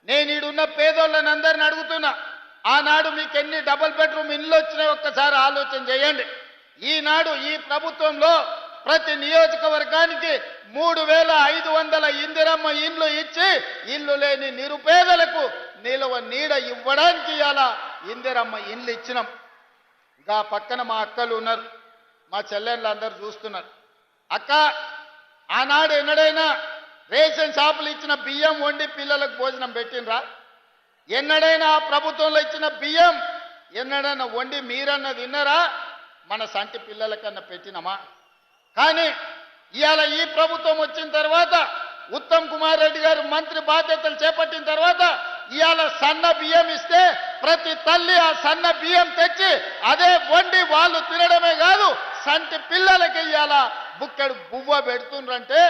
నేను ఈడున్న పేదోళ్ళని అందరిని అడుగుతున్నా, ఆనాడు మీకు ఎన్ని డబుల్ బెడ్రూమ్ ఇల్లు వచ్చినాయి ఒక్కసారి ఆలోచన చేయండి. ఈనాడు ఈ ప్రభుత్వంలో ప్రతి నియోజకవర్గానికి 3500 ఇందిరమ్మ ఇండ్లు ఇచ్చి ఇల్లు లేని నిరుపేదలకు నిలువ నీడ ఇవ్వడానికి ఇవాళ ఇందిరమ్మ ఇండ్లు ఇచ్చినాం. ఇంకా పక్కన మా అక్కలు ఉన్నారు, మా చెల్లెళ్ళు అందరూ చూస్తున్నారు. అక్క, ఆనాడు ఎన్నడైనా రేషన్ షాపులు ఇచ్చిన బియ్యం వండి పిల్లలకు భోజనం పెట్టినరా? ఎన్నడైనా ఆ ప్రభుత్వంలో ఇచ్చిన బియ్యం ఎన్నడైనా వండి మీరన్నా తిన్నరా? మన సంటి పిల్లలకన్నా పెట్టినమా? కానీ ఇవాళ ఈ ప్రభుత్వం వచ్చిన తర్వాత, ఉత్తమ్ కుమార్ రెడ్డి గారు మంత్రి బాధ్యతలు చేపట్టిన తర్వాత ఇవాళ సన్న బియ్యం ఇస్తే ప్రతి తల్లి ఆ సన్న బియ్యం తెచ్చి అదే వండి వాళ్ళు తినడమే కాదు, సంటి పిల్లలకి ఇవాళ బుక్కెడు బువ్వ పెడుతుండ్రంటే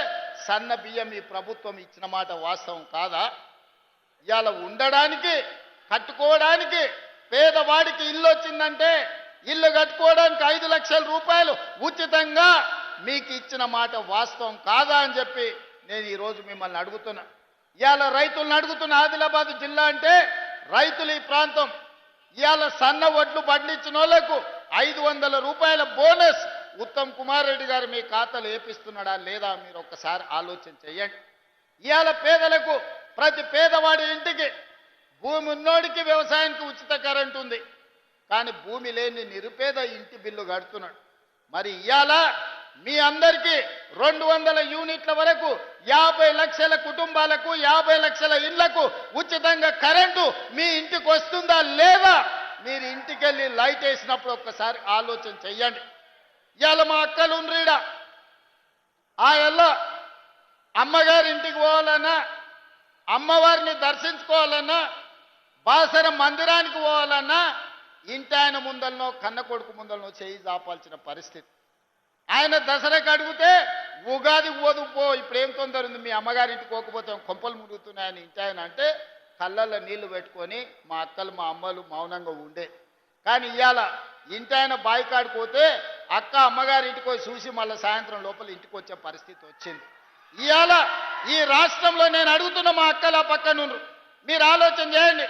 సన్న బియ్యం ఈ ప్రభుత్వం ఇచ్చిన మాట వాస్తవం కాదా? ఇవాళ ఉండడానికి కట్టుకోవడానికి పేదవాడికి ఇల్లు వచ్చిందంటే ఇల్లు కట్టుకోవడానికి 5 లక్షల రూపాయలు ఉచితంగా మీకు ఇచ్చిన మాట వాస్తవం కాదా అని చెప్పి నేను ఈరోజు మిమ్మల్ని అడుగుతున్నా. ఇవాళ రైతులను అడుగుతున్న, ఆదిలాబాద్ జిల్లా అంటే రైతులు ఈ ప్రాంతం. ఇవాళ సన్న వడ్లు పండించిన వాళ్ళకు 500 రూపాయల బోనస్ ఉత్తమ్ కుమార్ రెడ్డి గారు మీ ఖాతాలు వేపిస్తున్నాడా లేదా మీరు ఒక్కసారి ఆలోచన చేయండి. ఇవాళ పేదలకు, ప్రతి పేదవాడి ఇంటికి, భూమి ఉన్నోడికి వ్యవసాయానికి ఉచిత కరెంటు ఉంది, కానీ భూమి లేని నిరుపేద ఇంటి బిల్లు కడుతున్నాడు. మరి ఇవాళ మీ అందరికీ 200 యూనిట్ల వరకు 50 లక్షల కుటుంబాలకు 50 లక్షల ఇళ్లకు ఉచితంగా కరెంటు మీ ఇంటికి వస్తుందా లేదా? మీరు ఇంటికి వెళ్ళి లైట్ వేసినప్పుడు ఒక్కసారి ఆలోచన చెయ్యండి. ఇవాళ మా అక్కలు ఉండ్రీడ, ఆ ఎల్ల అమ్మగారి ఇంటికి పోవాలన్నా, అమ్మవారిని దర్శించుకోవాలన్నా, బాసర మందిరానికి పోవాలన్నా ఇంటి ఆయన ముందలనో కన్న కొడుకు ముందలనో చేయి జాపాల్సిన పరిస్థితి. ఆయన దసరాకి అడిగితే ఉగాది పోదు పో, ఇప్పుడు ఏం తొందర ఉంది, మీ అమ్మగారింటికి పోకపోతే కొంపలు మురుగుతున్నాయని ఇంటి ఆయన అంటే కళ్ళల్లో నీళ్లు పెట్టుకొని మా అక్కలు మా అమ్మలు మౌనంగా ఉండే. కానీ ఇవాళ ఇంటి ఆయన బాయికాడికి పోతే అక్క అమ్మగారింటికి పోయి చూసి మళ్ళీ సాయంత్రం లోపల ఇంటికి వచ్చే పరిస్థితి వచ్చింది. ఇవాళ ఈ రాష్ట్రంలో నేను అడుగుతున్న మా అక్కల పక్కన మీరు ఆలోచన చేయండి.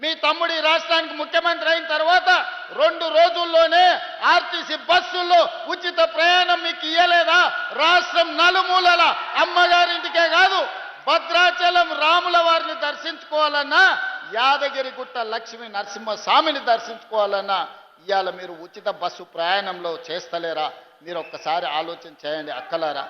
మీ తమ్ముడు ఈ రాష్ట్రానికి ముఖ్యమంత్రి అయిన తర్వాత 2 రోజుల్లోనే ఆర్టీసీ బస్సుల్లో ఉచిత ప్రయాణం మీకు ఇయ్యలేదా? రాష్ట్రం నలుమూలల అమ్మగారింటికే కాదు, భద్రాచలం రాముల వారిని దర్శించుకోవాలన్నా, యాదగిరిగుట్ట లక్ష్మీ నరసింహస్వామిని దర్శించుకోవాలన్నా ఇవాళ మీరు ఉచిత బస్సు ప్రయాణంలో చేస్తలేరా? మీరు ఒక్కసారి ఆలోచన చేయండి అక్కలారా.